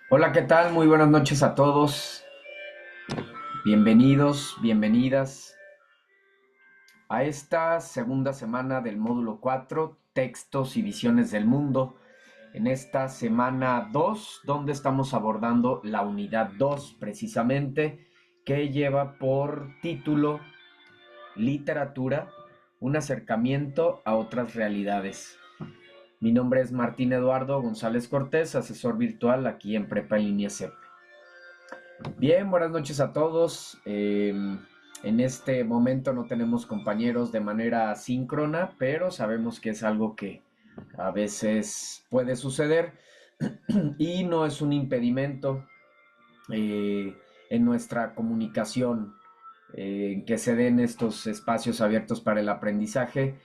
Hola, ¿qué tal? Muy buenas noches a todos. Bienvenidos, bienvenidas a esta segunda semana del módulo 4, Textos y Visiones del Mundo. En esta semana 2, donde estamos abordando la unidad 2, precisamente, que lleva por título Literatura, un acercamiento a otras realidades. Mi nombre es Martín Eduardo González Cortés, asesor virtual aquí en Prepa en Línea CEP. Bien, buenas noches a todos. En este momento no tenemos compañeros de manera síncrona, pero sabemos que es algo que a veces puede suceder y no es un impedimento eh, en nuestra comunicación, en que se den estos espacios abiertos para el aprendizaje,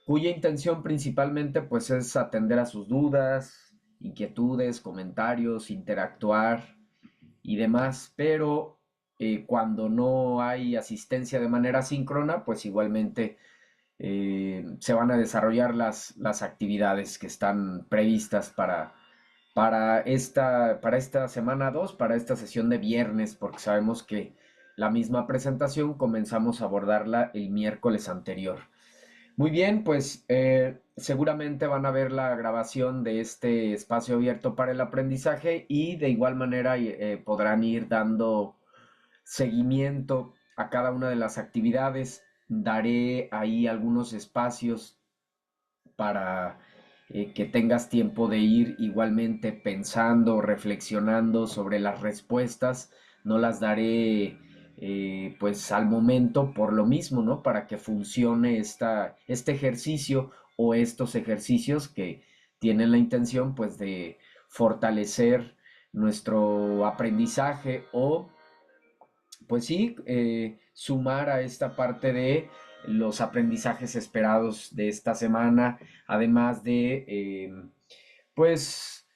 cuya intención principalmente pues es atender a sus dudas, inquietudes, comentarios, interactuar y demás, pero cuando no hay asistencia de manera síncrona, pues igualmente se van a desarrollar las actividades que están previstas para esta semana 2 para esta sesión de viernes, porque sabemos que la misma presentación comenzamos a abordarla el miércoles anterior. Muy bien, pues seguramente van a ver la grabación de este espacio abierto para el aprendizaje y de igual manera podrán ir dando seguimiento a cada una de las actividades. Daré ahí algunos espacios para que tengas tiempo de ir igualmente pensando, reflexionando sobre las respuestas. No las daré pues al momento por lo mismo, ¿no? Para que funcione este ejercicio o estos ejercicios que tienen la intención pues de fortalecer nuestro aprendizaje o pues sí, sumar a esta parte de los aprendizajes esperados de esta semana, además de, pues,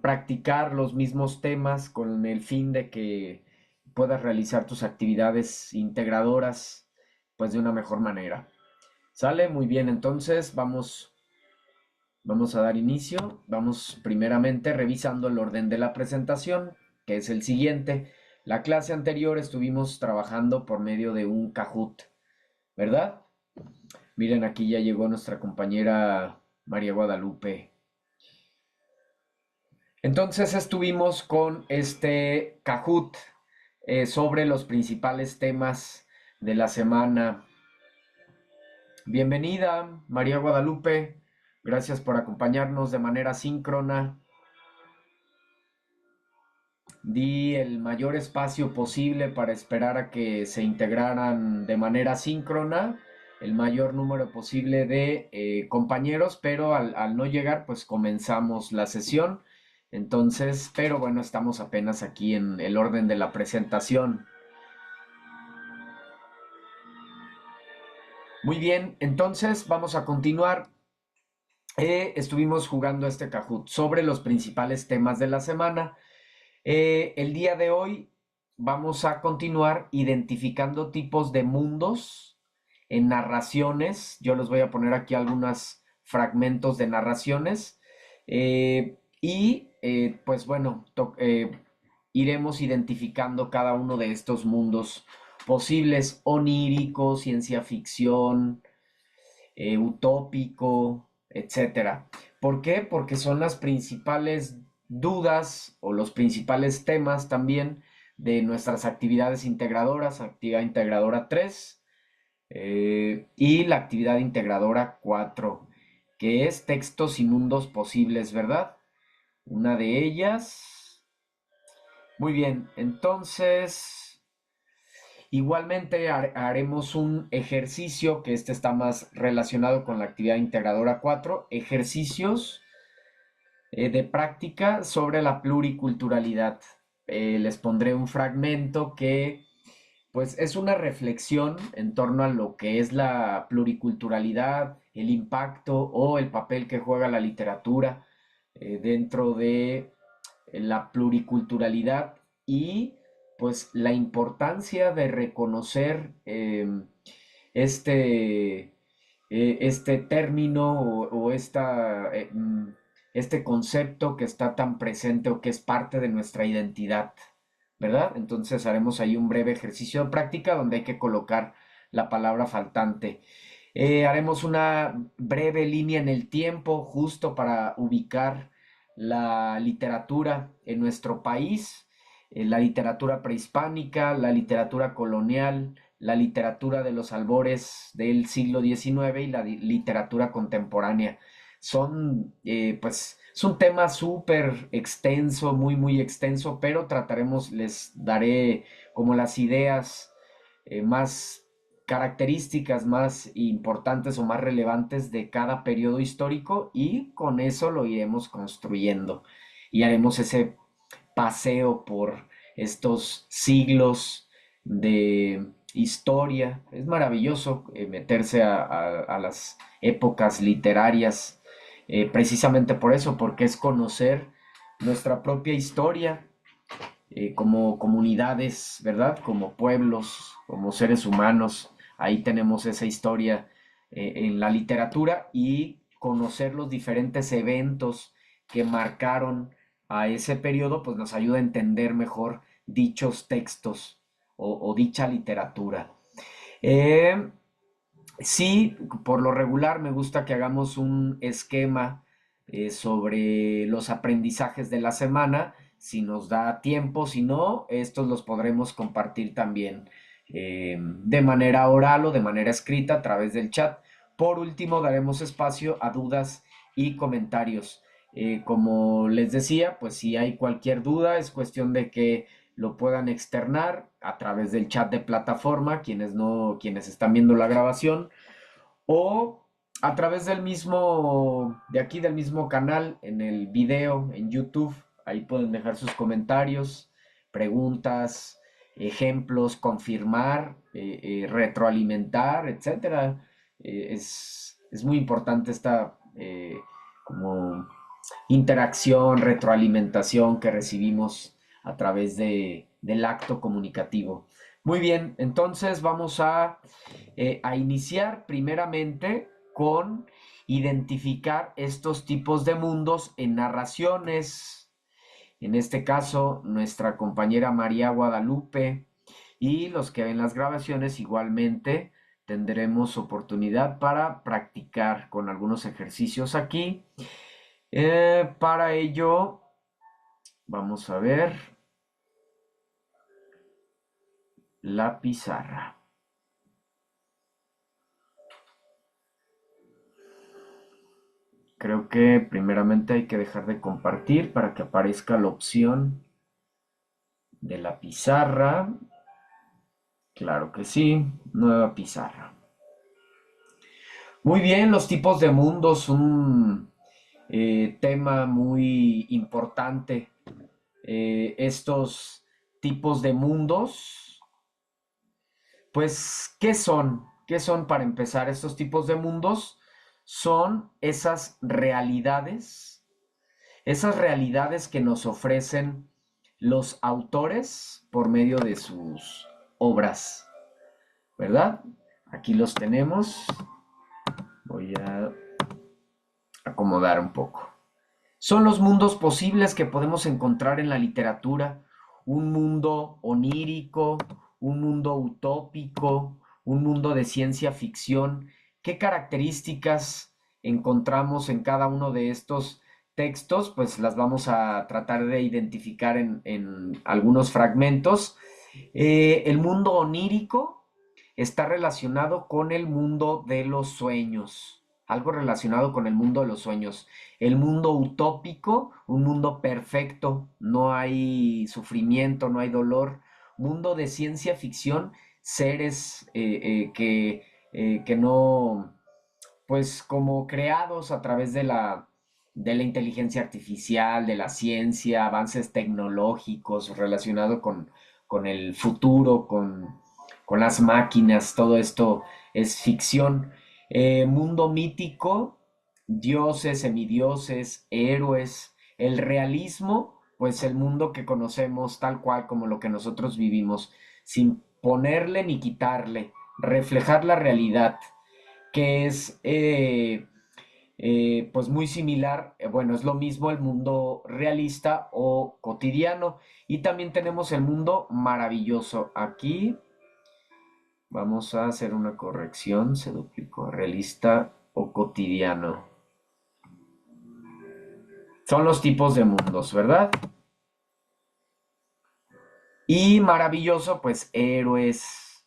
practicar los mismos temas con el fin de que puedas realizar tus actividades integradoras, pues, de una mejor manera. ¿Sale? Muy bien, entonces vamos a dar inicio. Vamos primeramente revisando el orden de la presentación, que es el siguiente. La clase anterior estuvimos trabajando por medio de un Kahoot, ¿verdad? Miren, aquí ya llegó nuestra compañera María Guadalupe. Entonces estuvimos con este Kahoot sobre los principales temas de la semana. Bienvenida, María Guadalupe. Gracias por acompañarnos de manera síncrona. Di el mayor espacio posible para esperar a que se integraran de manera síncrona el mayor número posible de compañeros, pero al no llegar, pues comenzamos la sesión. Entonces, pero bueno, estamos apenas aquí en el orden de la presentación. Muy bien, entonces vamos a continuar. Estuvimos jugando este Kahoot sobre los principales temas de la semana. El día de hoy vamos a continuar identificando tipos de mundos en narraciones. Yo les voy a poner aquí algunos fragmentos de narraciones. Pues bueno, iremos identificando cada uno de estos mundos posibles: onírico, ciencia ficción, utópico, etcétera. ¿Por qué? Porque son las principales dudas o los principales temas también de nuestras actividades integradoras: actividad integradora 3 y la actividad integradora 4, que es textos y mundos posibles, ¿verdad? Una de ellas. Muy bien, entonces igualmente haremos un ejercicio que este está más relacionado con la actividad integradora 4, ejercicios de práctica sobre la pluriculturalidad. Les pondré un fragmento que pues es una reflexión en torno a lo que es la pluriculturalidad, el impacto o el papel que juega la literatura dentro de la pluriculturalidad y pues la importancia de reconocer este, este término este concepto que está tan presente o que es parte de nuestra identidad, ¿verdad? Entonces haremos ahí un breve ejercicio de práctica donde hay que colocar la palabra faltante. Haremos una breve línea en el tiempo justo para ubicar la literatura en nuestro país, la literatura prehispánica, la literatura colonial, la literatura de los albores del siglo XIX y la literatura contemporánea. Pues, es un tema súper extenso, muy, muy extenso, pero trataremos, les daré como las ideas más características más importantes o más relevantes de cada periodo histórico y con eso lo iremos construyendo y haremos ese paseo por estos siglos de historia. Es maravilloso meterse a las épocas literarias, precisamente por eso, porque es conocer nuestra propia historia como comunidades, ¿verdad? Como pueblos, como seres humanos. Ahí tenemos esa historia en la literatura y conocer los diferentes eventos que marcaron a ese periodo, pues nos ayuda a entender mejor dichos textos o dicha literatura. Eh, sí, por lo regular me gusta que hagamos un esquema sobre los aprendizajes de la semana, si nos da tiempo. Si no, estos los podremos compartir también de manera oral o de manera escrita a través del chat. Por último, daremos espacio a dudas y comentarios. Como les decía, pues si hay cualquier duda, es cuestión de que lo puedan externar a través del chat de plataforma, quienes no, quienes están viendo la grabación, o a través del mismo, de aquí del mismo canal, en el video, en YouTube. Ahí pueden dejar sus comentarios, preguntas, ejemplos, confirmar, retroalimentar, etcétera. Es muy importante esta como interacción, retroalimentación que recibimos a través del acto comunicativo. Muy bien, entonces vamos a iniciar primeramente con identificar estos tipos de mundos en narraciones. En este caso, nuestra compañera María Guadalupe y los que ven las grabaciones igualmente tendremos oportunidad para practicar con algunos ejercicios aquí. Para ello, vamos a ver la pizarra. Creo que primeramente hay que dejar de compartir para que aparezca la opción de la pizarra. Claro que sí, nueva pizarra. Muy bien, los tipos de mundos, un tema muy importante. Estos tipos de mundos, pues, ¿qué son? ¿Qué son para empezar estos tipos de mundos? Son esas realidades que nos ofrecen los autores por medio de sus obras, ¿verdad? Aquí los tenemos. Voy a acomodar un poco. Son los mundos posibles que podemos encontrar en la literatura. Un mundo onírico, un mundo utópico, un mundo de ciencia ficción. ¿Qué características encontramos en cada uno de estos textos? Pues las vamos a tratar de identificar en algunos fragmentos. El mundo onírico está relacionado con el mundo de los sueños, algo relacionado con el mundo de los sueños. El mundo utópico, un mundo perfecto, no hay sufrimiento, no hay dolor. Mundo de ciencia ficción, seres que no, pues como creados a través de la inteligencia artificial, de la ciencia, avances tecnológicos relacionados con el futuro, con las máquinas, todo esto es ficción. Mundo mítico, dioses, semidioses, héroes, el realismo, pues el mundo que conocemos tal cual como lo que nosotros vivimos, sin ponerle ni quitarle, reflejar la realidad que es pues muy similar, bueno, es lo mismo el mundo realista o cotidiano. Y también tenemos el mundo maravilloso. Aquí vamos a hacer una corrección, se duplicó, realista o cotidiano. Son los tipos de mundos, ¿verdad? Y maravilloso, pues héroes.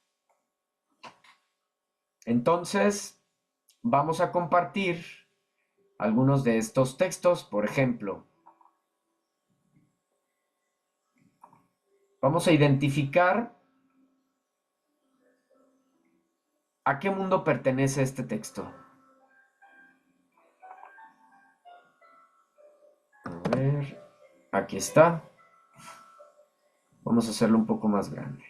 Entonces, vamos a compartir algunos de estos textos. Por ejemplo, vamos a identificar a qué mundo pertenece este texto. A ver, aquí está. Vamos a hacerlo un poco más grande.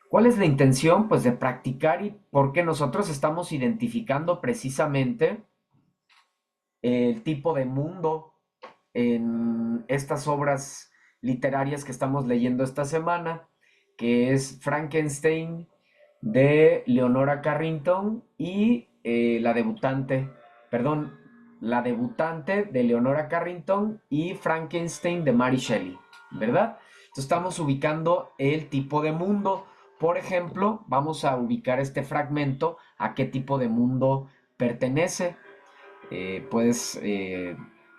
¿Cuál es la intención? Pues de practicar y porque nosotros estamos identificando precisamente el tipo de mundo en estas obras literarias que estamos leyendo esta semana, que es Frankenstein de Leonora Carrington y la debutante de Leonora Carrington y Frankenstein de Mary Shelley, ¿verdad? Entonces estamos ubicando el tipo de mundo. Por ejemplo, vamos a ubicar este fragmento a qué tipo de mundo pertenece. Puedes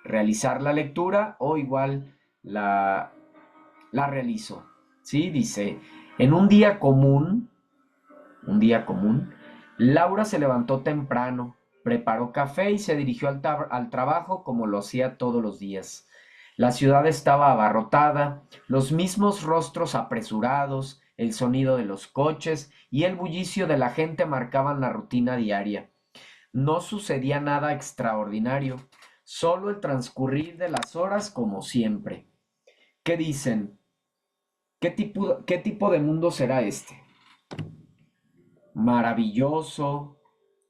realizar la lectura o igual la, la realizo. ¿Sí? Dice, en un día común, Laura se levantó temprano, preparó café y se dirigió al trabajo como lo hacía todos los días. La ciudad estaba abarrotada, los mismos rostros apresurados, el sonido de los coches y el bullicio de la gente marcaban la rutina diaria. No sucedía nada extraordinario, solo el transcurrir de las horas como siempre. ¿Qué dicen? Qué tipo de mundo será este? Maravilloso,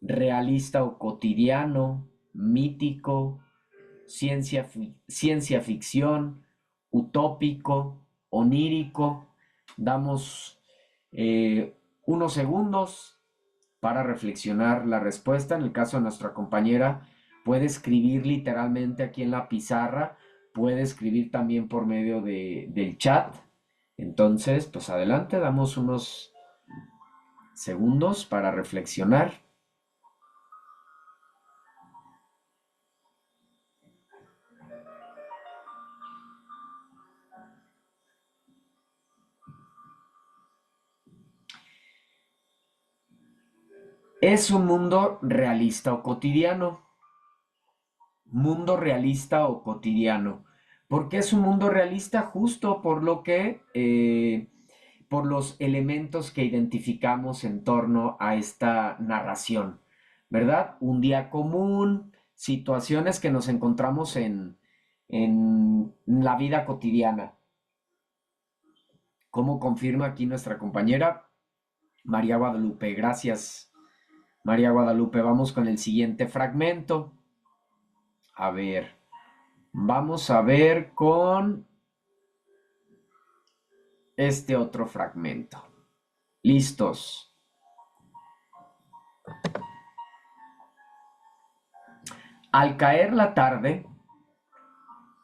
realista o cotidiano, mítico, ciencia ficción, utópico, onírico. Damos unos segundos para reflexionar la respuesta. En el caso de nuestra compañera, puede escribir literalmente aquí en la pizarra, puede escribir también por medio del chat. Entonces, pues adelante, damos unos segundos para reflexionar. ¿Es un mundo realista o cotidiano? Mundo realista o cotidiano. ¿Por qué es un mundo realista? Justo por lo que, por los elementos que identificamos en torno a esta narración, ¿verdad? Un día común, situaciones que nos encontramos en la vida cotidiana. Como confirma aquí nuestra compañera, María Guadalupe, gracias. María Guadalupe, vamos con el siguiente fragmento. A ver, vamos a ver con este otro fragmento. ¿Listos? Al caer la tarde,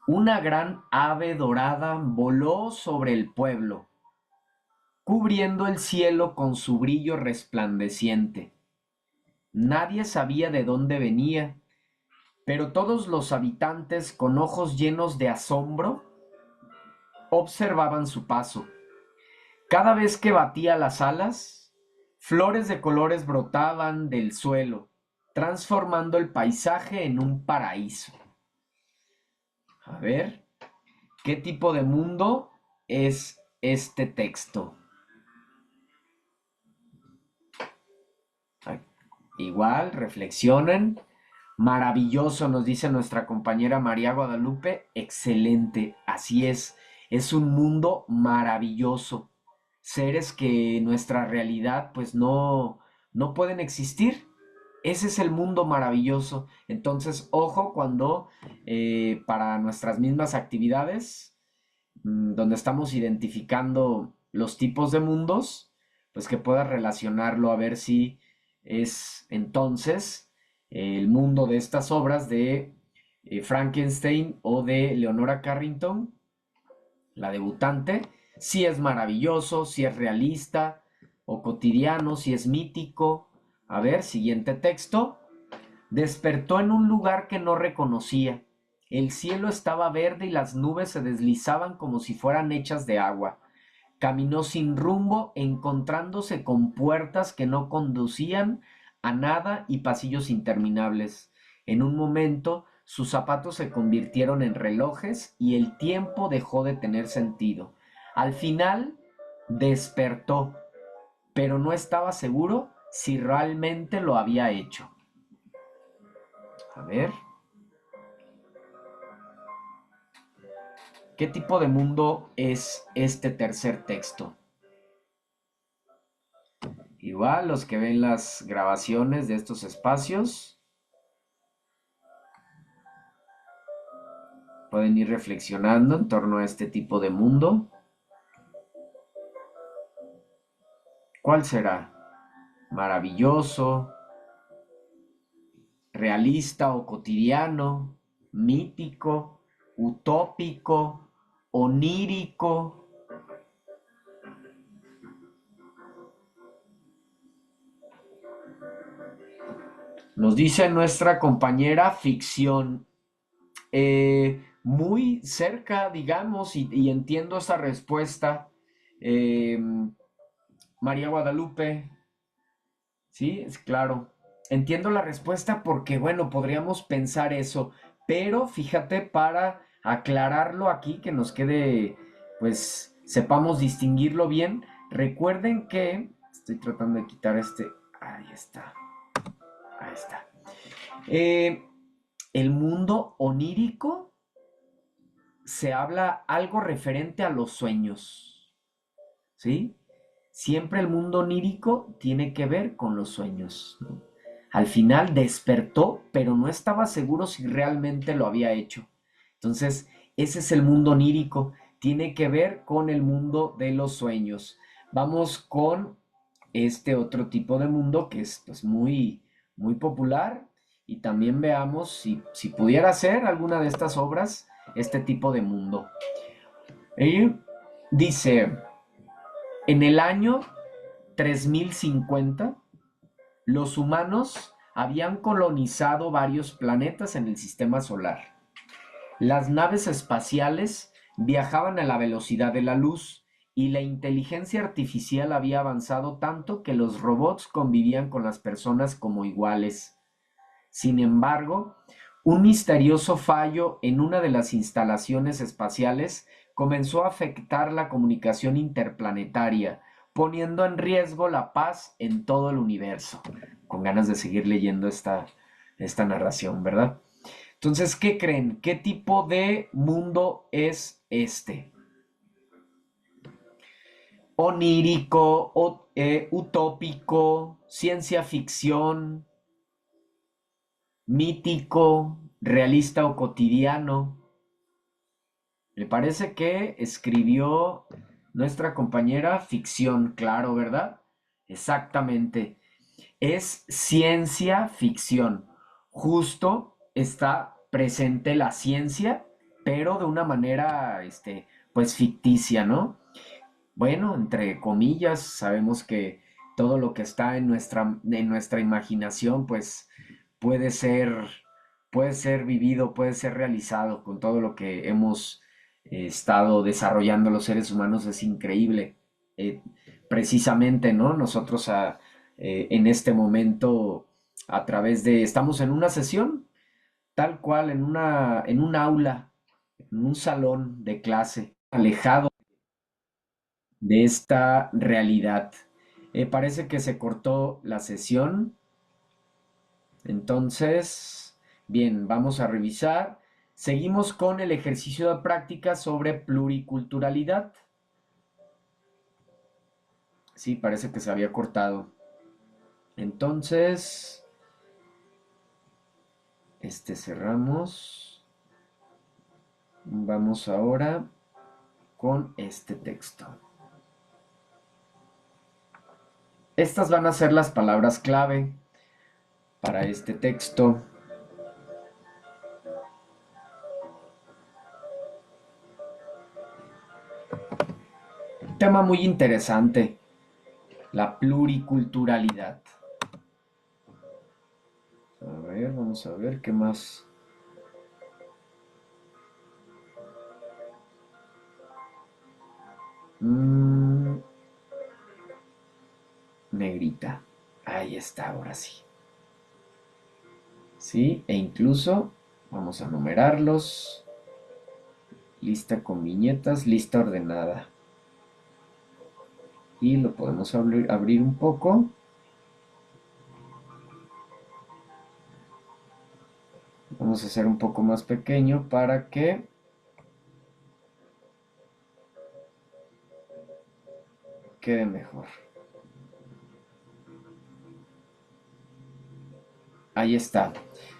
una gran ave dorada voló sobre el pueblo, cubriendo el cielo con su brillo resplandeciente. Nadie sabía de dónde venía, pero todos los habitantes, con ojos llenos de asombro, observaban su paso. Cada vez que batía las alas, flores de colores brotaban del suelo, transformando el paisaje en un paraíso. A ver, ¿qué tipo de mundo es este texto? Igual, reflexionen. Maravilloso, nos dice nuestra compañera María Guadalupe. Excelente, así es. Es un mundo maravilloso. Seres que en nuestra realidad pues no pueden existir. Ese es el mundo maravilloso. Entonces, ojo cuando para nuestras mismas actividades, donde estamos identificando los tipos de mundos, pues que puedas relacionarlo a ver si es entonces el mundo de estas obras de Frankenstein o de Leonora Carrington, la debutante, si es maravilloso, si es realista o cotidiano, si es mítico. A ver, siguiente texto. Despertó en un lugar que no reconocía. El cielo estaba verde y las nubes se deslizaban como si fueran hechas de agua. Caminó sin rumbo, encontrándose con puertas que no conducían a nada y pasillos interminables. En un momento, sus zapatos se convirtieron en relojes y el tiempo dejó de tener sentido. Al final, despertó, pero no estaba seguro si realmente lo había hecho. A ver. ¿Qué tipo de mundo es este tercer texto? Igual los que ven las grabaciones de estos espacios pueden ir reflexionando en torno a este tipo de mundo. ¿Cuál será? ¿Maravilloso, realista o cotidiano, mítico, utópico, onírico? Nos dice nuestra compañera ficción. Muy cerca, digamos, y entiendo esta respuesta. Eh, María Guadalupe, sí, es claro. Entiendo la respuesta porque, bueno, podríamos pensar eso, pero fíjate, para aclararlo aquí, que nos quede, pues, sepamos distinguirlo bien, recuerden que, estoy tratando de quitar este, ahí está, ahí está. Eh, el mundo onírico se habla algo referente a los sueños, ¿sí? Siempre el mundo onírico tiene que ver con los sueños, ¿no? Al final despertó, pero no estaba seguro si realmente lo había hecho. Entonces, ese es el mundo onírico, tiene que ver con el mundo de los sueños. Vamos con este otro tipo de mundo que es pues, muy popular y también veamos si pudiera ser alguna de estas obras este tipo de mundo. Y dice, en el año 3050, los humanos habían colonizado varios planetas en el sistema solar. Las naves espaciales viajaban a la velocidad de la luz y la inteligencia artificial había avanzado tanto que los robots convivían con las personas como iguales. Sin embargo, un misterioso fallo en una de las instalaciones espaciales comenzó a afectar la comunicación interplanetaria, poniendo en riesgo la paz en todo el universo. Con ganas de seguir leyendo esta narración, ¿verdad? Entonces, ¿qué creen? ¿Qué tipo de mundo es este? onírico, utópico, ciencia ficción, mítico, realista o cotidiano. Me parece que escribió nuestra compañera ficción, claro, ¿verdad? Exactamente. Es ciencia ficción. Justo está presente la ciencia, pero de una manera, pues ficticia, ¿no? Bueno, entre comillas, sabemos que todo lo que está en nuestra imaginación, pues puede ser, puede ser vivido, puede ser realizado con todo lo que hemos estado desarrollando los seres humanos. Es increíble. Eh, Precisamente, ¿no? Nosotros en este momento, estamos en una sesión, tal cual, en un aula, en un salón de clase, alejado de esta realidad. Parece que se cortó la sesión. Entonces, bien, vamos a revisar. Seguimos con el ejercicio de práctica sobre pluriculturalidad. Sí, parece que se había cortado. Entonces, cerramos. Vamos ahora con este texto. Estas van a ser las palabras clave para este texto. Un tema muy interesante, la pluriculturalidad. A ver, vamos a ver qué más. Negrita. Ahí está, ahora sí. Sí, e incluso vamos a numerarlos. Lista con viñetas, lista ordenada. Y lo podemos abrir un poco. Vamos a hacer un poco más pequeño para que quede mejor. Ahí está.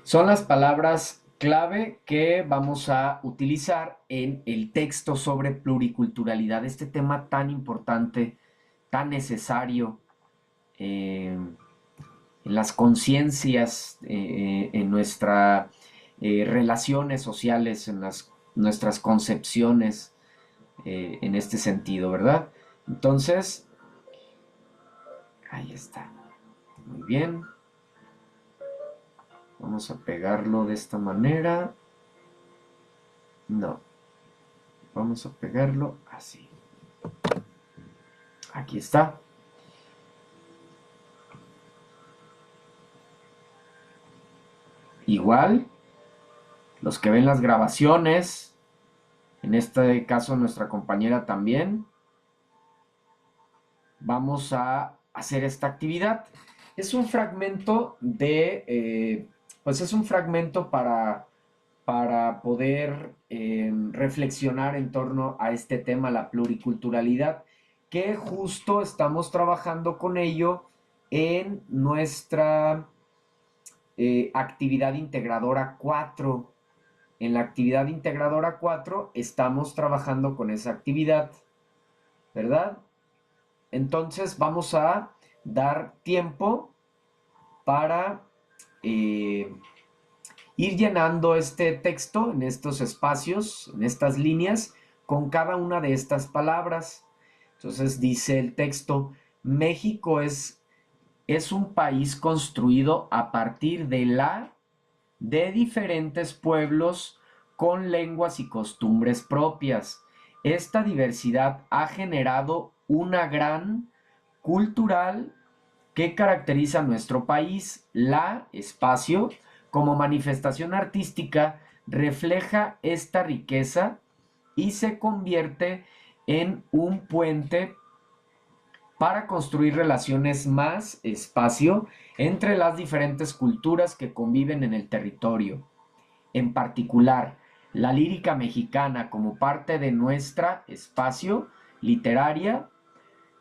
Son las palabras clave que vamos a utilizar en el texto sobre pluriculturalidad, este tema tan importante, tan necesario en las conciencias, en nuestras relaciones sociales, en nuestras concepciones, en este sentido, ¿verdad? Entonces, ahí está. Muy bien. Vamos a pegarlo de esta manera. No. Vamos a pegarlo así. Aquí está. Igual, los que ven las grabaciones, en este caso nuestra compañera también, vamos a hacer esta actividad. Es un fragmento pues es un fragmento para poder reflexionar en torno a este tema, la pluriculturalidad, que justo estamos trabajando con ello en nuestra actividad integradora 4. En la actividad integradora 4 estamos trabajando con esa actividad, ¿verdad? Entonces vamos a dar tiempo para ir llenando este texto en estos espacios, en estas líneas, con cada una de estas palabras. Entonces dice el texto, México es un país construido a partir de diferentes pueblos con lenguas y costumbres propias. Esta diversidad ha generado una gran cultural que caracteriza a nuestro país. La espacio, como manifestación artística, refleja esta riqueza y se convierte en un puente para construir relaciones más espacio entre las diferentes culturas que conviven en el territorio. En particular, la lírica mexicana como parte de nuestra espacio literaria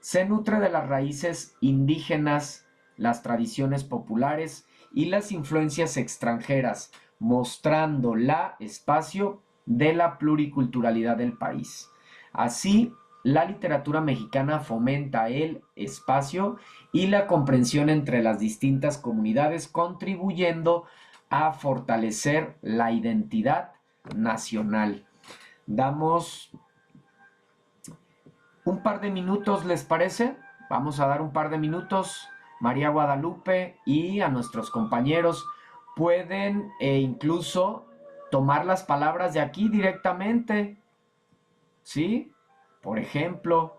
Se nutre de las raíces indígenas, las tradiciones populares y las influencias extranjeras, mostrando la espacio de la pluriculturalidad del país. Así, la literatura mexicana fomenta el espacio y la comprensión entre las distintas comunidades, contribuyendo a fortalecer la identidad nacional. Damos un par de minutos, ¿les parece? Vamos a dar un par de minutos. María Guadalupe y a nuestros compañeros pueden incluso tomar las palabras de aquí directamente. ¿Sí? Por ejemplo,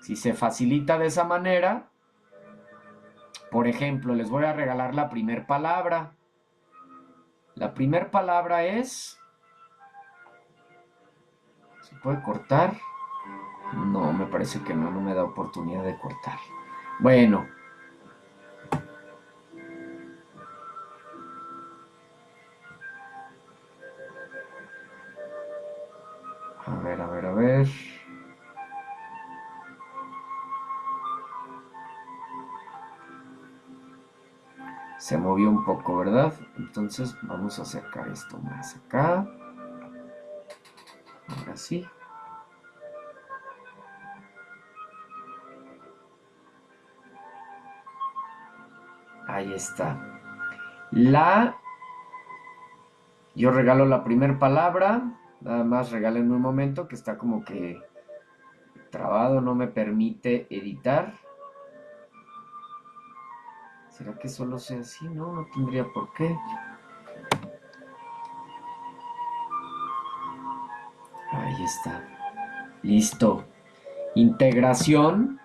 si se facilita de esa manera, por ejemplo, les voy a regalar la primer palabra. La primer palabra es... ¿Se puede cortar? No, me parece que no me da oportunidad de cortar. Bueno. A ver. Se movió un poco, ¿verdad? Entonces vamos a acercar esto más acá. Ahora sí. Ahí está. Yo regalo la primera palabra. Nada más regálenme un momento que está como que trabado, no me permite editar. ¿Será que solo sea así? No, no tendría por qué. Ahí está. Listo. Integración.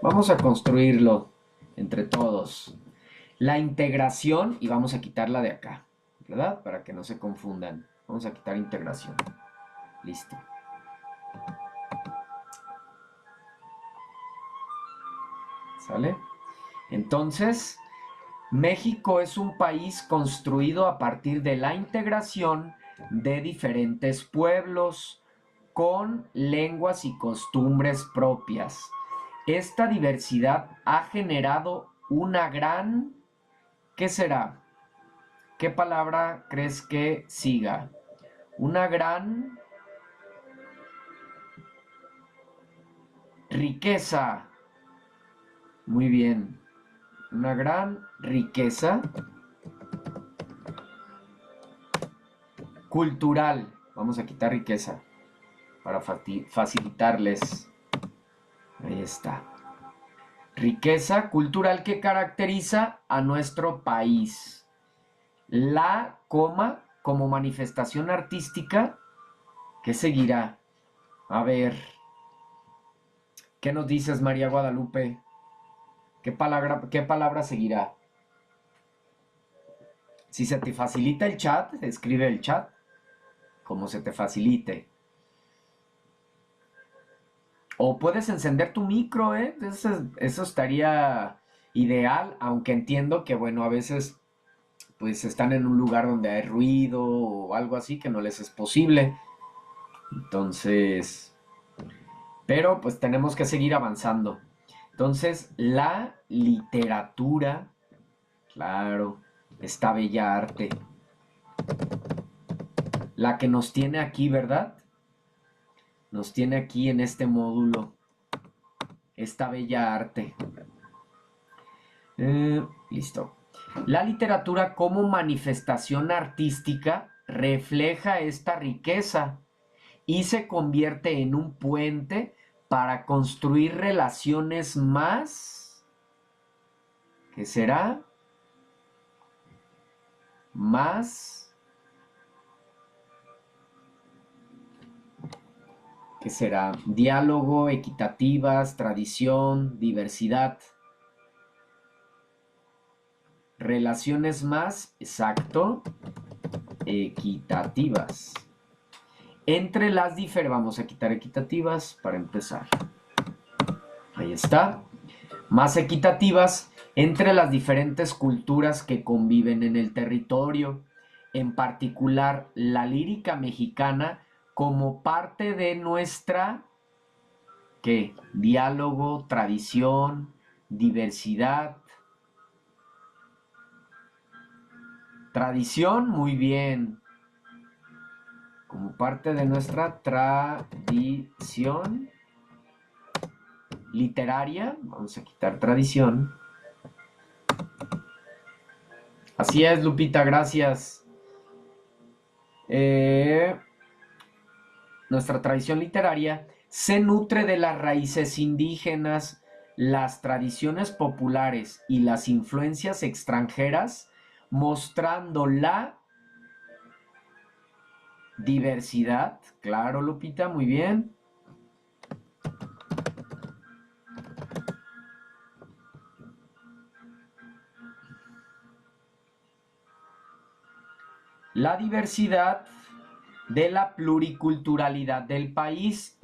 Vamos a construirlo entre todos. La integración, y vamos a quitarla de acá, ¿verdad? Para que no se confundan. Vamos a quitar integración. Listo. ¿Sale? Entonces, México es un país construido a partir de la integración de diferentes pueblos con lenguas y costumbres propias. Esta diversidad ha generado una gran... ¿Qué será? ¿Qué palabra crees que siga? Una gran riqueza. Muy bien. Una gran riqueza cultural. Vamos a quitar riqueza para facilitarles. Ahí está. Riqueza cultural que caracteriza a nuestro país. La coma como manifestación artística, ¿qué seguirá? A ver, ¿qué nos dices, María Guadalupe? ¿Qué palabra seguirá? Si se te facilita el chat, escribe el chat, como se te facilite. O puedes encender tu micro, ¿eh? Eso estaría ideal, aunque entiendo que, bueno, a veces pues están en un lugar donde hay ruido o algo así que no les es posible. Entonces, pero pues tenemos que seguir avanzando. Entonces, la literatura, claro, esta bella arte, la que nos tiene aquí, ¿verdad? Nos tiene aquí en este módulo, esta bella arte. Listo. La literatura como manifestación artística refleja esta riqueza y se convierte en un puente para construir relaciones más, ¿qué será? Más, ¿qué será? Diálogo, equitativas, tradición, diversidad. Relaciones más, exacto, equitativas. Entre las vamos a quitar equitativas para empezar. Ahí está. Más equitativas entre las diferentes culturas que conviven en el territorio. en particular la lírica mexicana, como parte de nuestra, ¿qué? Diálogo, tradición, diversidad. Tradición, muy bien. Como parte de nuestra tradición literaria, vamos a quitar tradición. Así es, Lupita, gracias. Nuestra tradición literaria se nutre de las raíces indígenas, las tradiciones populares y las influencias extranjeras, mostrando la diversidad. Claro, Lupita, muy bien. La diversidad de la pluriculturalidad del país.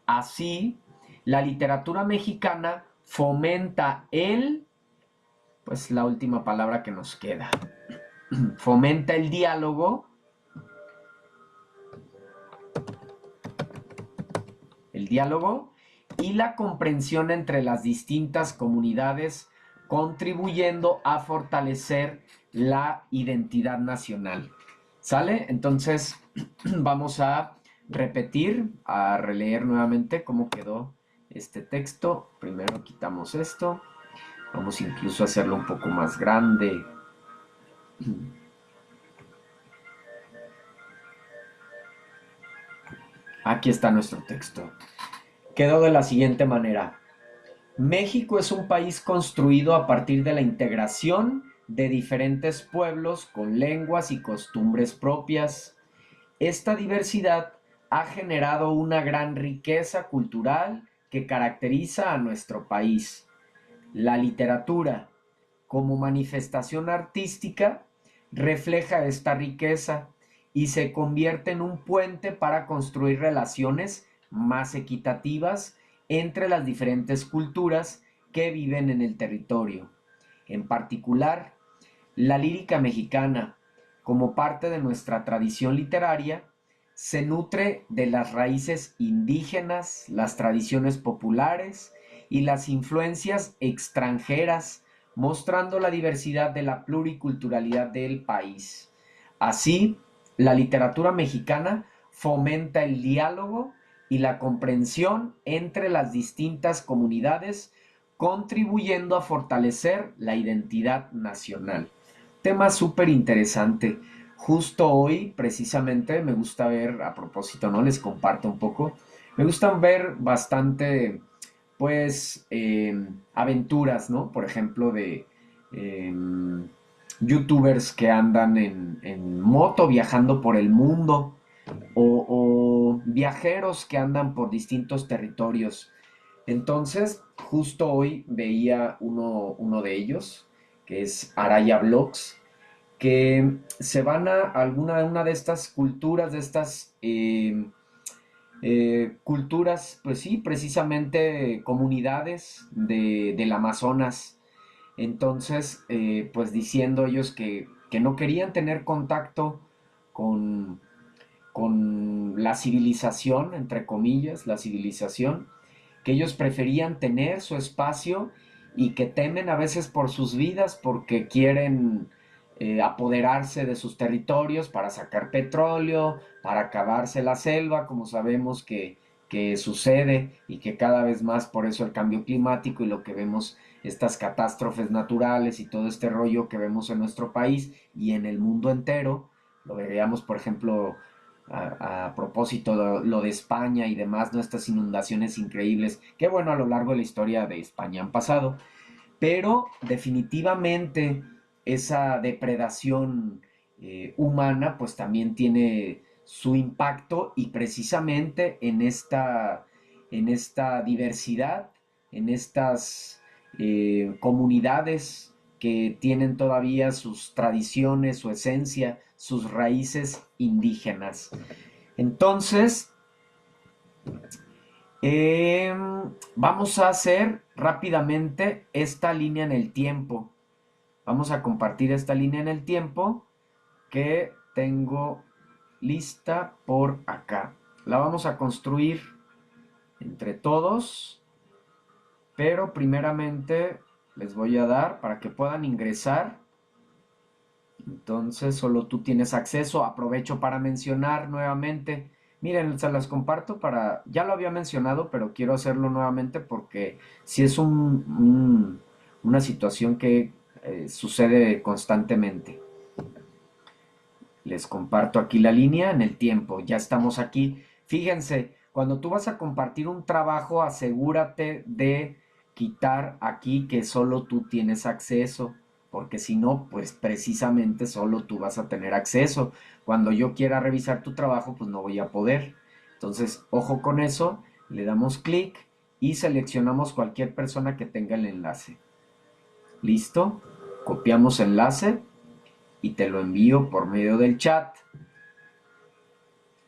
Así, la literatura mexicana fomenta pues la última palabra que nos queda, fomenta el diálogo y la comprensión entre las distintas comunidades, contribuyendo a fortalecer la identidad nacional. ¿Sale? Entonces vamos a repetir, a releer nuevamente cómo quedó este texto. Primero quitamos esto. Vamos incluso a hacerlo un poco más grande. Aquí está nuestro texto. Quedó de la siguiente manera. México es un país construido a partir de la integración de diferentes pueblos con lenguas y costumbres propias. Esta diversidad ha generado una gran riqueza cultural que caracteriza a nuestro país. La literatura, como manifestación artística, refleja esta riqueza y se convierte en un puente para construir relaciones más equitativas entre las diferentes culturas que viven en el territorio. En particular, la lírica mexicana, como parte de nuestra tradición literaria, se nutre de las raíces indígenas, las tradiciones populares y las influencias extranjeras, mostrando la diversidad de la pluriculturalidad del país. Así, la literatura mexicana fomenta el diálogo y la comprensión entre las distintas comunidades, contribuyendo a fortalecer la identidad nacional. Tema súper interesante. Justo hoy, precisamente, me gusta ver, a propósito, ¿no? Les comparto un poco. Me gustan ver bastante, pues, aventuras, ¿no? Por ejemplo, de youtubers que andan en moto viajando por el mundo o viajeros que andan por distintos territorios. Entonces, justo hoy veía uno de ellos, que es Araya Vlogs, que se van a una de estas culturas, de estas culturas, pues sí, precisamente comunidades del Amazonas. Entonces, pues diciendo ellos que no querían tener contacto con, con la civilización, entre comillas, la civilización, que ellos preferían tener su espacio y que temen a veces por sus vidas porque quieren apoderarse de sus territorios para sacar petróleo, para acabarse la selva, como sabemos que sucede y que cada vez más por eso el cambio climático y lo que vemos, estas catástrofes naturales y todo este rollo que vemos en nuestro país y en el mundo entero, lo veríamos por ejemplo a propósito lo de España y demás, ¿no? Estas inundaciones increíbles, que bueno, a lo largo de la historia de España han pasado, pero definitivamente esa depredación humana pues también tiene su impacto y precisamente en esta diversidad, en estas comunidades que tienen todavía sus tradiciones, su esencia, sus raíces indígenas. Entonces, vamos a hacer rápidamente esta línea en el tiempo. Vamos a compartir esta línea en el tiempo que tengo lista por acá. La vamos a construir entre todos, pero primeramente les voy a dar para que puedan ingresar. Entonces solo tú tienes acceso. Aprovecho para mencionar nuevamente. Miren, se las comparto para... Ya lo había mencionado, pero quiero hacerlo nuevamente porque si es una situación que sucede constantemente. Les comparto aquí la línea en el tiempo. Ya estamos aquí. Fíjense, cuando tú vas a compartir un trabajo, asegúrate de quitar aquí que solo tú tienes acceso, porque si no, pues precisamente solo tú vas a tener acceso. Cuando yo quiera revisar tu trabajo, pues no voy a poder. Entonces, ojo con eso, le damos clic y seleccionamos cualquier persona que tenga el enlace. ¿Listo? Copiamos enlace y te lo envío por medio del chat.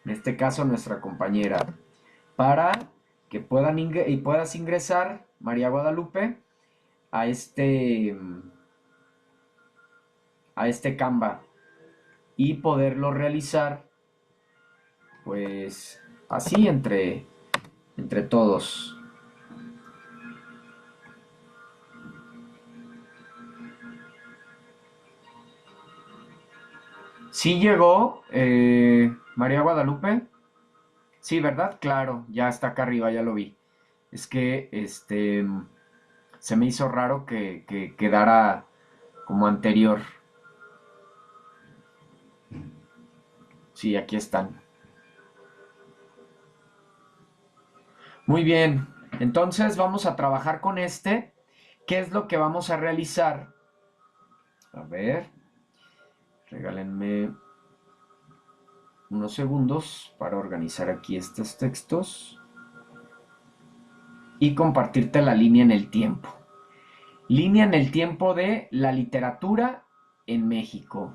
En este caso, nuestra compañera, para que puedas ingresar, María Guadalupe, a este Canva y poderlo realizar, pues, así entre todos. ¿Sí llegó, María Guadalupe? Sí, ¿verdad? Claro, ya está acá arriba, ya lo vi. Es que se me hizo raro que quedara como anterior. Sí, aquí están. Muy bien, entonces vamos a trabajar con este. ¿Qué es lo que vamos a realizar? A ver, regálenme unos segundos para organizar aquí estos textos y compartirte la línea en el tiempo. Línea en el tiempo de la literatura en México.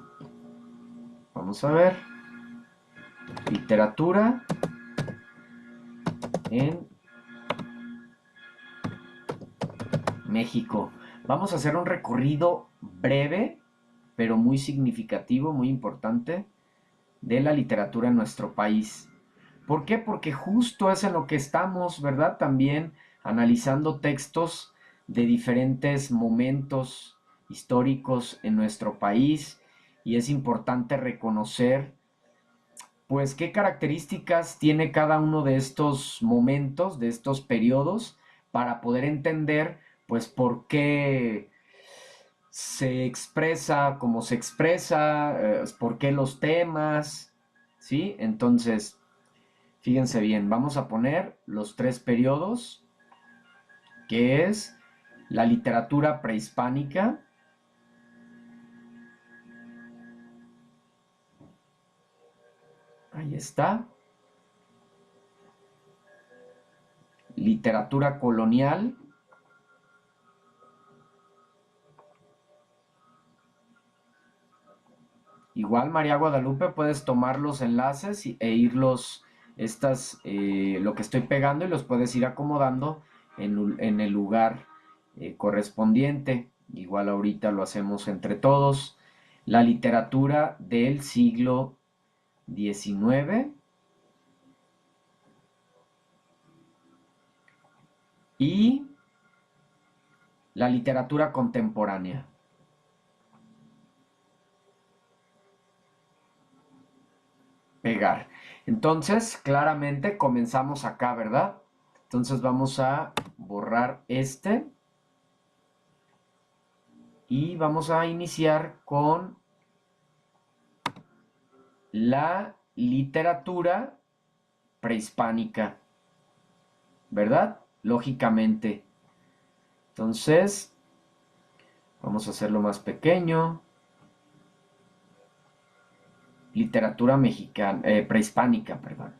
Vamos a ver. Literatura en México. Vamos a hacer un recorrido breve, pero muy significativo, muy importante, de la literatura en nuestro país. ¿Por qué? Porque justo es en lo que estamos, ¿verdad? También analizando textos de diferentes momentos históricos en nuestro país y es importante reconocer pues qué características tiene cada uno de estos momentos, de estos periodos, para poder entender pues por qué se expresa como se expresa, por qué los temas, ¿sí? Entonces, fíjense bien, vamos a poner los tres periodos, que es la literatura prehispánica, ahí está, literatura colonial, igual María Guadalupe puedes tomar los enlaces e irlos, lo que estoy pegando y los puedes ir acomodando en el lugar correspondiente. Igual ahorita lo hacemos entre todos. La literatura del siglo XIX y la literatura contemporánea. Pegar. Entonces, claramente comenzamos acá, ¿verdad? Entonces vamos a borrar este y vamos a iniciar con la literatura prehispánica, ¿verdad? Lógicamente. Entonces, vamos a hacerlo más pequeño. Literatura mexicana, prehispánica, perdón.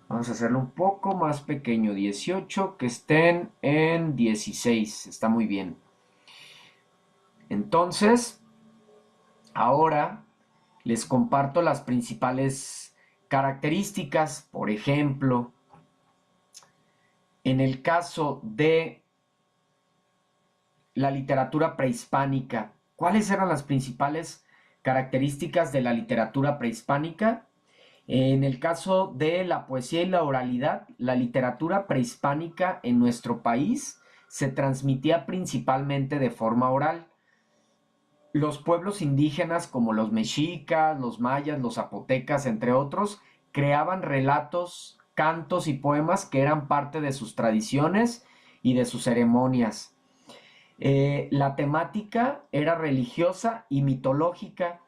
Vamos a hacerlo un poco más pequeño, 18, que estén en 16, está muy bien. Entonces, ahora les comparto las principales características. Por ejemplo, en el caso de la literatura prehispánica, ¿cuáles eran las principales características de la literatura prehispánica. En el caso de la poesía y la oralidad, la literatura prehispánica en nuestro país se transmitía principalmente de forma oral. Los pueblos indígenas como los mexicas, los mayas, los zapotecas, entre otros, creaban relatos, cantos y poemas que eran parte de sus tradiciones y de sus ceremonias. La temática era religiosa y mitológica,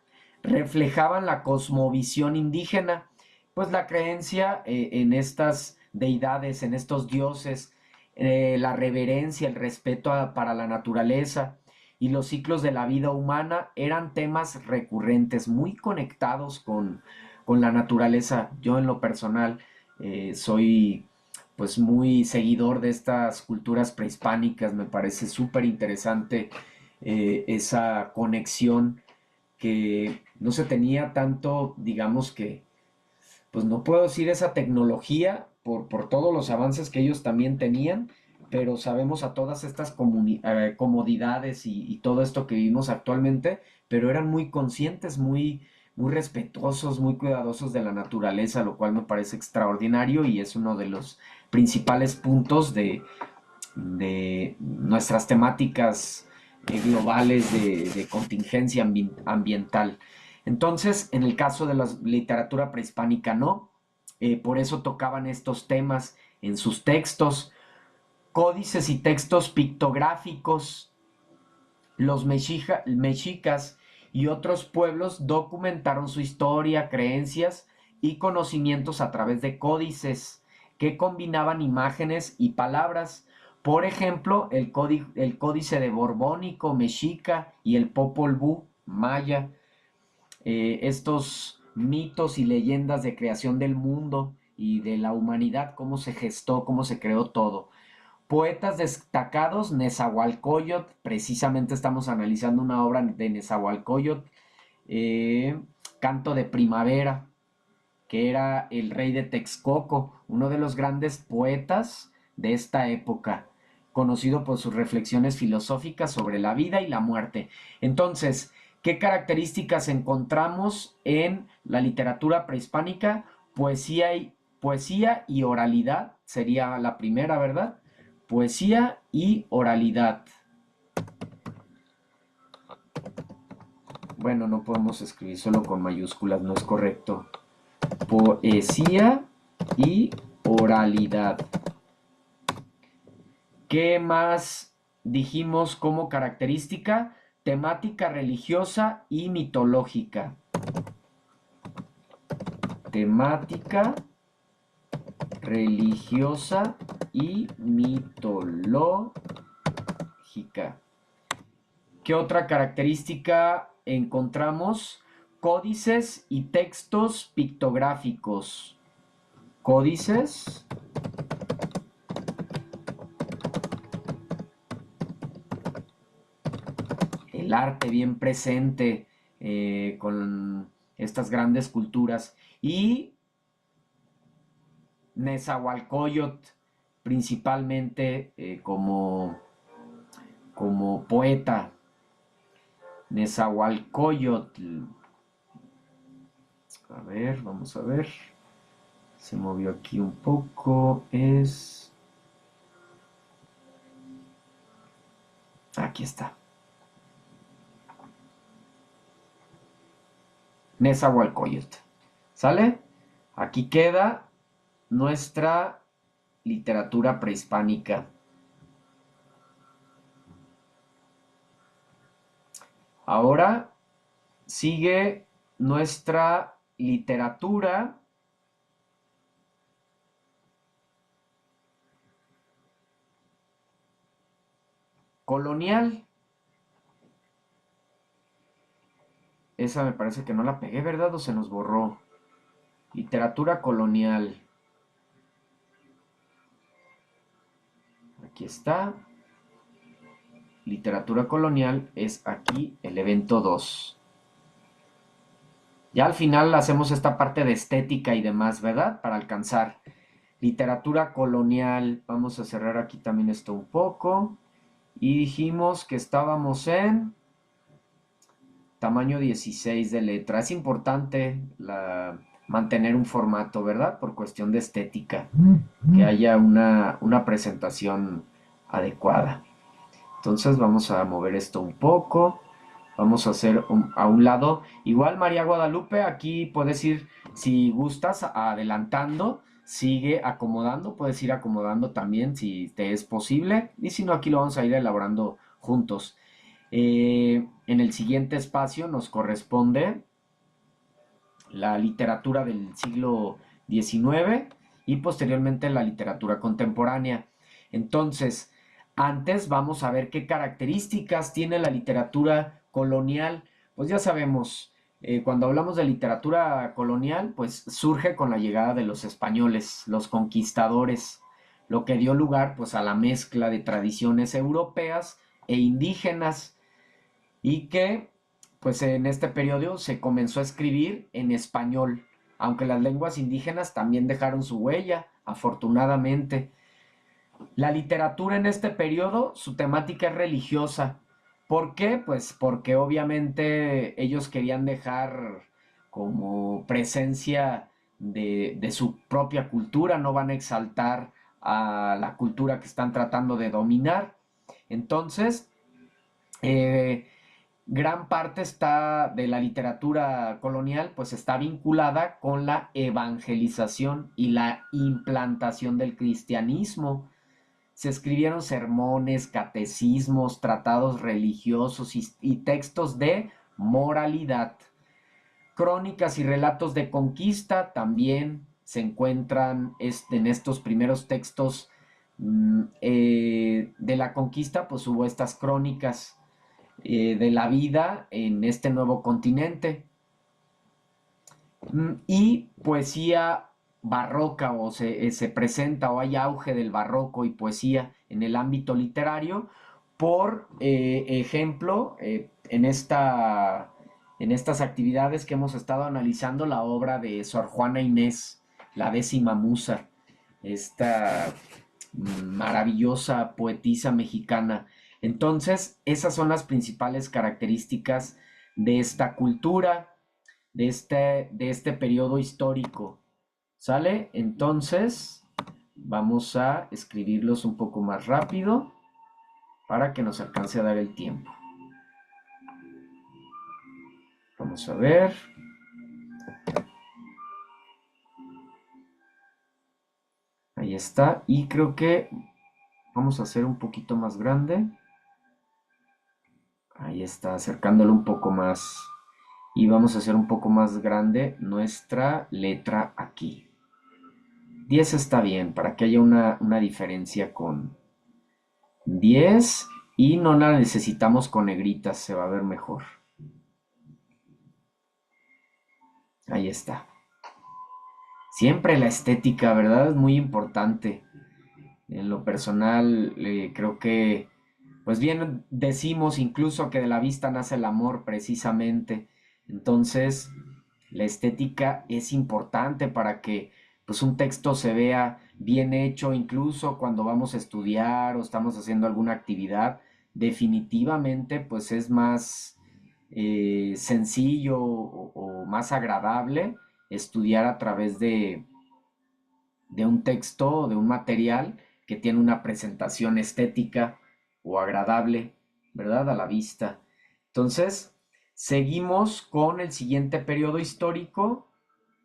reflejaban la cosmovisión indígena, pues la creencia en estas deidades, en estos dioses, la reverencia, el respeto para la naturaleza y los ciclos de la vida humana eran temas recurrentes, muy conectados con la naturaleza. Yo en lo personal soy pues muy seguidor de estas culturas prehispánicas, me parece súper interesante esa conexión que no se tenía tanto, digamos que, pues no puedo decir esa tecnología por todos los avances que ellos también tenían, pero sabemos a todas estas comodidades y todo esto que vivimos actualmente, pero eran muy conscientes, muy respetuosos, muy cuidadosos de la naturaleza, lo cual me parece extraordinario y es uno de los principales puntos de nuestras temáticas globales de contingencia ambiental. Entonces, en el caso de la literatura prehispánica, no. Por eso tocaban estos temas en sus textos, códices y textos pictográficos. Los mexicas y otros pueblos documentaron su historia, creencias y conocimientos a través de códices que combinaban imágenes y palabras. Por ejemplo, el códice de Borbónico mexica y el Popol Vuh maya. Estos mitos y leyendas de creación del mundo y de la humanidad, cómo se gestó, cómo se creó todo. Poetas destacados, Nezahualcóyotl, precisamente estamos analizando una obra de Nezahualcóyotl, eh, Canto de Primavera, que era el rey de Texcoco, uno de los grandes poetas de esta época, conocido por sus reflexiones filosóficas sobre la vida y la muerte. Entonces, ¿qué características encontramos en la literatura prehispánica? Poesía y oralidad sería la primera, ¿verdad? Poesía y oralidad. Bueno, no podemos escribir solo con mayúsculas, no es correcto. Poesía y oralidad. ¿Qué más dijimos como característica? Temática religiosa y mitológica. Temática religiosa y mitológica. ¿Qué otra característica encontramos? Códices y textos pictográficos. Códices el arte bien presente con estas grandes culturas. Y Nezahualcóyotl, principalmente como poeta. Nezahualcóyotl. A ver, vamos a ver. Se movió aquí un poco. Aquí está. Nezahualcóyotl. ¿Sale? Aquí queda nuestra literatura prehispánica. Ahora sigue nuestra literatura colonial. Esa me parece que no la pegué, ¿verdad? ¿O se nos borró? Literatura colonial. Aquí está. Literatura colonial es aquí el evento 2. Ya al final hacemos esta parte de estética y demás, ¿verdad? Para alcanzar literatura colonial. Vamos a cerrar aquí también esto un poco. Y dijimos que estábamos en tamaño 16 de letra. Es importante mantener un formato, ¿verdad? Por cuestión de estética, que haya una presentación adecuada. Entonces vamos a mover esto un poco. Vamos a hacer a un lado. Igual María Guadalupe, aquí puedes ir, si gustas, adelantando. Sigue acomodando, puedes ir acomodando también si te es posible. Y si no, aquí lo vamos a ir elaborando juntos. En el siguiente espacio nos corresponde la literatura del siglo XIX y posteriormente la literatura contemporánea. Entonces, antes vamos a ver qué características tiene la literatura colonial. Pues ya sabemos, cuando hablamos de literatura colonial, pues surge con la llegada de los españoles, los conquistadores, lo que dio lugar pues a la mezcla de tradiciones europeas e indígenas y que pues en este periodo se comenzó a escribir en español, aunque las lenguas indígenas también dejaron su huella, afortunadamente. La literatura en este periodo, su temática es religiosa. ¿Por qué? Pues porque obviamente ellos querían dejar como presencia de su propia cultura, no van a exaltar a la cultura que están tratando de dominar. Entonces, eh, gran parte está de la literatura colonial, pues está vinculada con la evangelización y la implantación del cristianismo. Se escribieron sermones, catecismos, tratados religiosos y textos de moralidad. Crónicas y relatos de conquista también se encuentran en estos primeros textos de la conquista, pues hubo estas crónicas de la vida en este nuevo continente. Y poesía barroca se presenta o hay auge del barroco y poesía en el ámbito literario. Por ejemplo, en estas actividades que hemos estado analizando la obra de Sor Juana Inés, la décima musa, esta maravillosa poetisa mexicana. Entonces, esas son las principales características de esta cultura, de este periodo histórico. ¿Sale? Entonces, vamos a escribirlos un poco más rápido para que nos alcance a dar el tiempo. Vamos a ver. Ahí está. Y creo que vamos a hacer un poquito más grande. Ahí está, acercándolo un poco más. Y vamos a hacer un poco más grande nuestra letra aquí. 10 está bien, para que haya una diferencia con 10 y no la necesitamos con negritas, se va a ver mejor. Ahí está. Siempre la estética, ¿verdad? Es muy importante. En lo personal, creo que, pues bien decimos incluso que de la vista nace el amor precisamente. Entonces, la estética es importante para que pues un texto se vea bien hecho, incluso cuando vamos a estudiar o estamos haciendo alguna actividad, definitivamente pues es más sencillo o más agradable estudiar a través de un texto o de un material que tiene una presentación estética o agradable, ¿verdad? A la vista. Entonces, seguimos con el siguiente periodo histórico,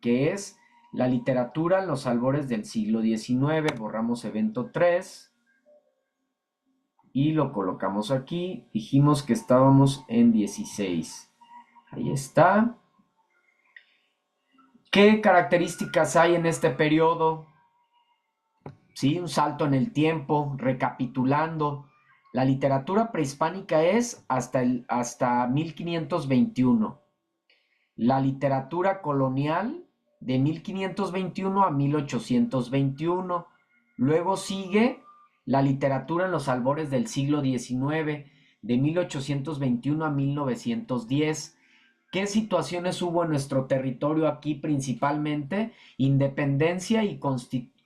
que es la literatura en los albores del siglo XIX. Borramos evento 3 y lo colocamos aquí. Dijimos que estábamos en 16. Ahí está. ¿Qué características hay en este periodo? ¿Sí? Un salto en el tiempo, recapitulando. La literatura prehispánica es hasta 1521. La literatura colonial de 1521 a 1821. Luego sigue la literatura en los albores del siglo XIX, de 1821 a 1910. ¿Qué situaciones hubo en nuestro territorio aquí principalmente? Independencia y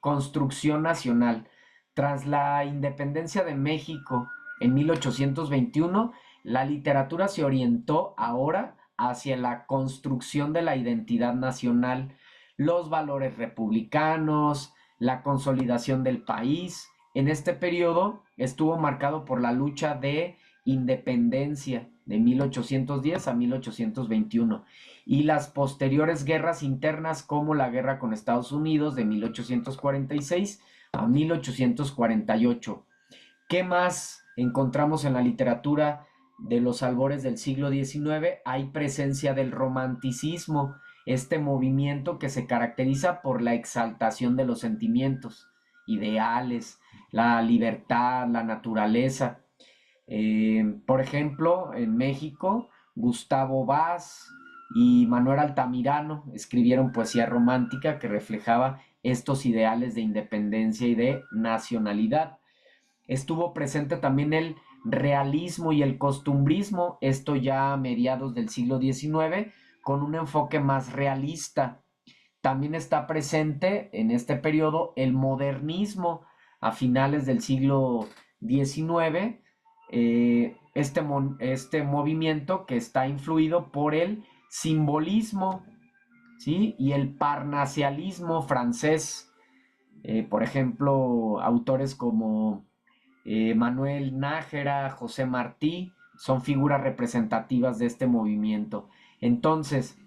construcción nacional. Tras la independencia de México en 1821, la literatura se orientó ahora hacia la construcción de la identidad nacional, los valores republicanos, la consolidación del país. En este periodo estuvo marcado por la lucha de independencia de 1810 a 1821 y las posteriores guerras internas como la guerra con Estados Unidos de 1846 a 1848. ¿Qué más encontramos en la literatura de los albores del siglo XIX? Hay presencia del romanticismo, este movimiento que se caracteriza por la exaltación de los sentimientos, ideales, la libertad, la naturaleza. Por ejemplo, en México, Gustavo Vaz y Manuel Altamirano escribieron poesía romántica que reflejaba estos ideales de independencia y de nacionalidad. Estuvo presente también el realismo y el costumbrismo, esto ya a mediados del siglo XIX, con un enfoque más realista. También está presente en este periodo el modernismo a finales del siglo XIX, este movimiento que está influido por el simbolismo, ¿sí? Y el parnasialismo francés. Por ejemplo, autores como Manuel Nájera, José Martí, son figuras representativas de este movimiento. Entonces,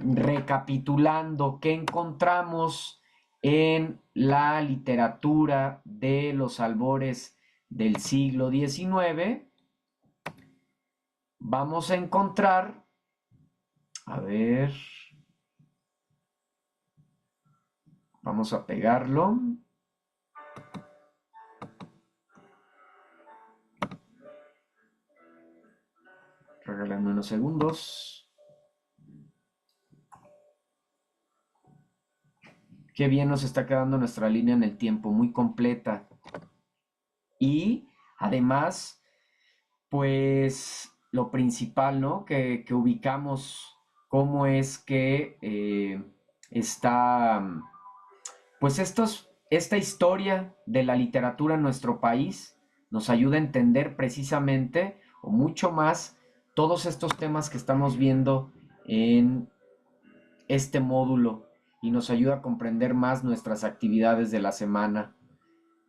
recapitulando, ¿qué encontramos en la literatura de los albores del siglo XIX? Vamos a encontrar, a ver, vamos a pegarlo. Regálame unos segundos. Qué bien nos está quedando nuestra línea en el tiempo, muy completa. Y además, pues lo principal, ¿no? Que ubicamos cómo es que está, pues esta historia de la literatura en nuestro país nos ayuda a entender precisamente o mucho más todos estos temas que estamos viendo en este módulo y nos ayuda a comprender más nuestras actividades de la semana.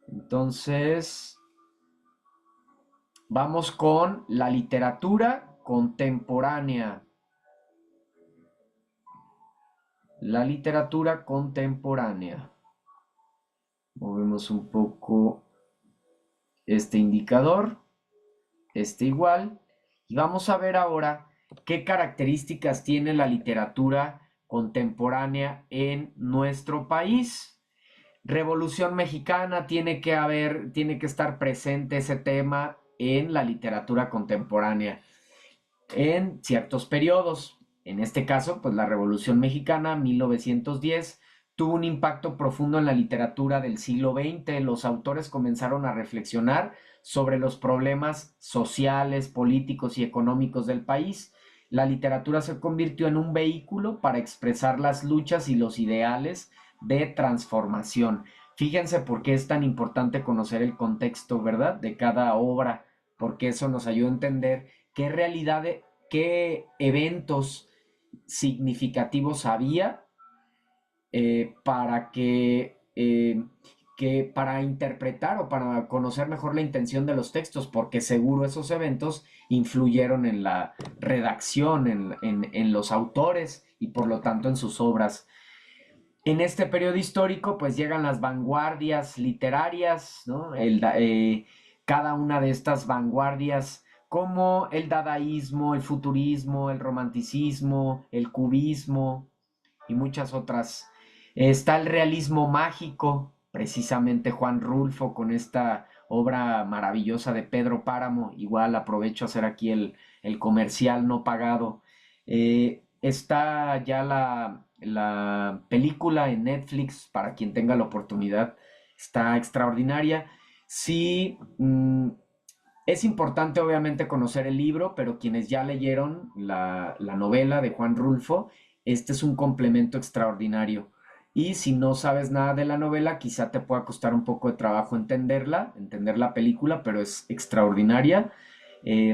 Entonces, vamos con la literatura contemporánea. La literatura contemporánea. Movemos un poco este indicador, este igual, y vamos a ver ahora qué características tiene la literatura contemporánea en nuestro país. Revolución Mexicana, tiene que estar presente ese tema en la literatura contemporánea en ciertos periodos. En este caso, pues la Revolución Mexicana, 1910, tuvo un impacto profundo en la literatura del siglo XX. Los autores comenzaron a reflexionar sobre los problemas sociales, políticos y económicos del país. La literatura se convirtió en un vehículo para expresar las luchas y los ideales de transformación. Fíjense por qué es tan importante conocer el contexto, ¿verdad?, de cada obra, porque eso nos ayuda a entender qué realidad, qué eventos significativos había para que para interpretar o para conocer mejor la intención de los textos, porque seguro esos eventos influyeron en la redacción, en los autores y por lo tanto en sus obras. En este periodo histórico, pues llegan las vanguardias literarias, ¿no? Cada una de estas vanguardias, como el dadaísmo, el futurismo, el romanticismo, el cubismo y muchas otras. Está el realismo mágico, precisamente Juan Rulfo con esta obra maravillosa de Pedro Páramo. Igual aprovecho a hacer aquí el comercial no pagado. Está ya la película en Netflix para quien tenga la oportunidad. Está extraordinaria. Sí, es importante obviamente conocer el libro, pero quienes ya leyeron la novela de Juan Rulfo, este es un complemento extraordinario. Y si no sabes nada de la novela, quizá te pueda costar un poco de trabajo entenderla, entender la película, pero es extraordinaria.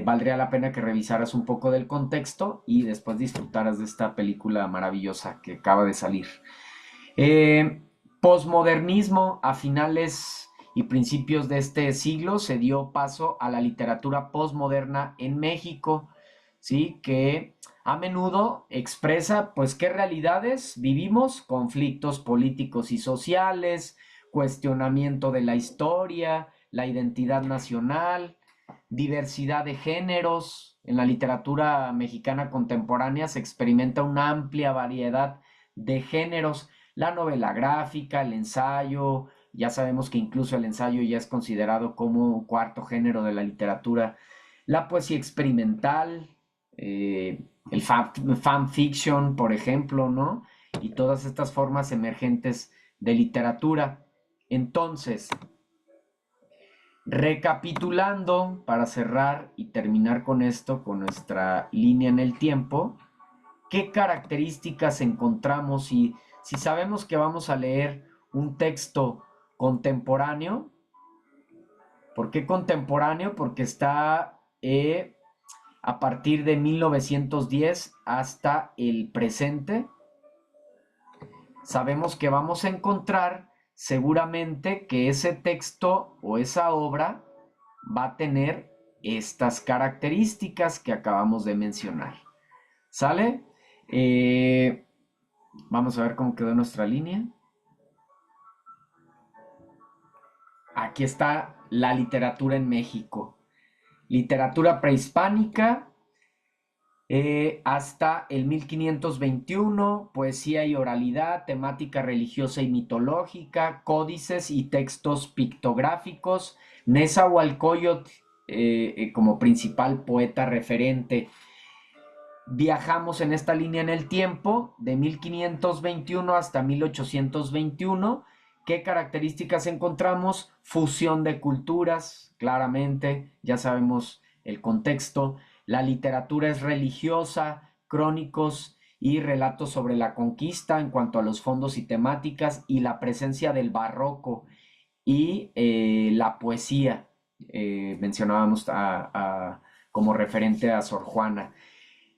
Valdría la pena que revisaras un poco del contexto y después disfrutaras de esta película maravillosa que acaba de salir. Eh, Posmodernismo a finales y principios de este siglo se dio paso a la literatura posmoderna en México, ¿sí? Que a menudo expresa pues qué realidades vivimos, conflictos políticos y sociales, cuestionamiento de la historia, la identidad nacional, diversidad de géneros. En la literatura mexicana contemporánea se experimenta una amplia variedad de géneros, la novela gráfica, el ensayo, ya sabemos que incluso el ensayo ya es considerado como un cuarto género de la literatura, la poesía experimental, el fanfiction, por ejemplo, ¿no? Y todas estas formas emergentes de literatura. Entonces, recapitulando, para cerrar y terminar con esto, con nuestra línea en el tiempo, ¿qué características encontramos si sabemos que vamos a leer un texto contemporáneo? ¿Por qué contemporáneo? Porque está a partir de 1910 hasta el presente. Sabemos que vamos a encontrar seguramente que ese texto o esa obra va a tener estas características que acabamos de mencionar. ¿Sale? Vamos a ver cómo quedó nuestra línea. Aquí está la literatura en México. Literatura prehispánica hasta el 1521, poesía y oralidad, temática religiosa y mitológica, códices y textos pictográficos, Nezahualcóyotl como principal poeta referente. Viajamos en esta línea en el tiempo, de 1521 hasta 1821. ¿Qué características encontramos? Fusión de culturas, claramente, ya sabemos el contexto. La literatura es religiosa, crónicos y relatos sobre la conquista en cuanto a los fondos y temáticas, y la presencia del barroco y la poesía. Mencionábamos como referente a Sor Juana.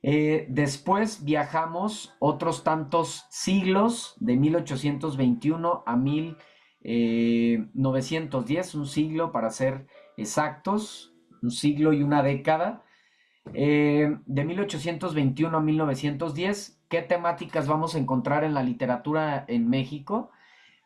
Después viajamos otros tantos siglos, de 1821 a 1910, un siglo para ser exactos, un siglo y una década. De 1821 a 1910, ¿qué temáticas vamos a encontrar en la literatura en México?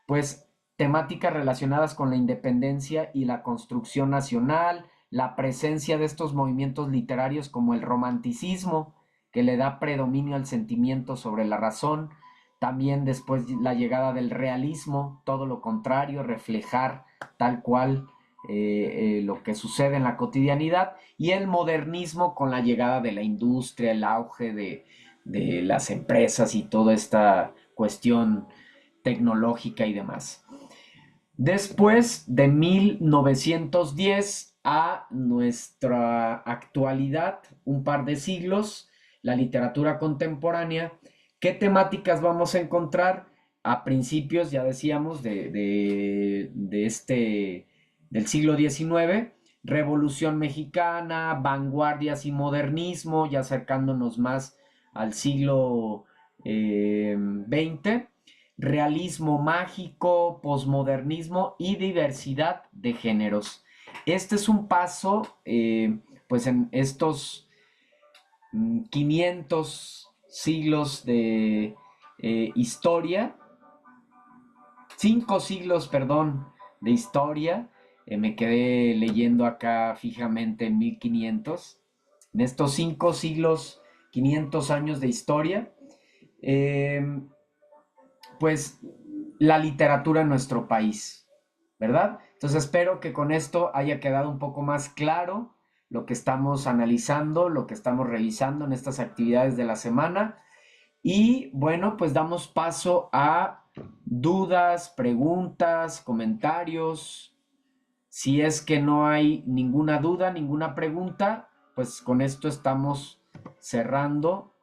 Pues temáticas relacionadas con la independencia y la construcción nacional, la presencia de estos movimientos literarios como el romanticismo, que le da predominio al sentimiento sobre la razón, también después la llegada del realismo, todo lo contrario, reflejar tal cual lo que sucede en la cotidianidad, y el modernismo con la llegada de la industria, el auge de las empresas y toda esta cuestión tecnológica y demás. Después de 1910 a nuestra actualidad, un par de siglos, la literatura contemporánea, ¿qué temáticas vamos a encontrar a principios, ya decíamos, del siglo XIX? Revolución Mexicana, vanguardias y modernismo, ya acercándonos más al siglo XX, realismo mágico, posmodernismo y diversidad de géneros. Este es un paso, pues en estos 500 siglos de historia, 5 siglos, perdón, de historia. Me quedé leyendo acá fijamente en 1500. En estos 5 siglos, 500 años de historia, eh, pues la literatura en nuestro país, ¿verdad? Entonces espero que con esto haya quedado un poco más claro lo que estamos analizando, lo que estamos revisando en estas actividades de la semana. Y bueno, pues damos paso a dudas, preguntas, comentarios. Si es que no hay ninguna duda, ninguna pregunta, pues con esto estamos cerrando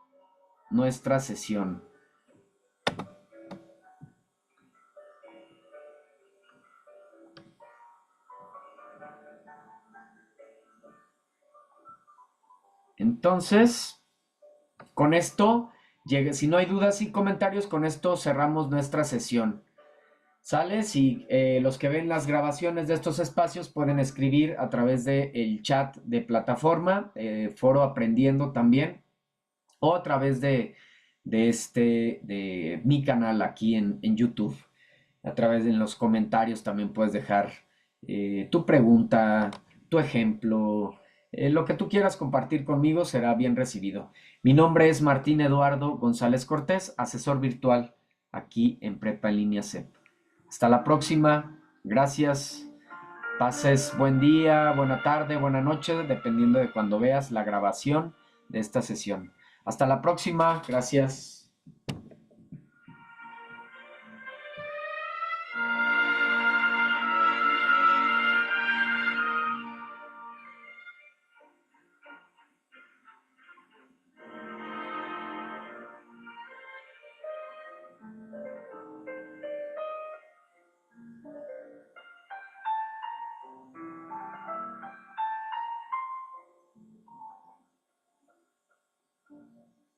nuestra sesión. Entonces, con esto, si no hay dudas y comentarios, con esto cerramos nuestra sesión. ¿Sale? Si los que ven las grabaciones de estos espacios pueden escribir a través del chat de plataforma, Foro Aprendiendo también, o a través de mi canal aquí en YouTube. A través de los comentarios también puedes dejar tu pregunta, tu ejemplo, lo que tú quieras compartir conmigo será bien recibido. Mi nombre es Martín Eduardo González Cortés, asesor virtual aquí en Prepa en Línea CEP. Hasta la próxima. Gracias. Pases buen día, buena tarde, buena noche, dependiendo de cuando veas la grabación de esta sesión. Hasta la próxima. Gracias.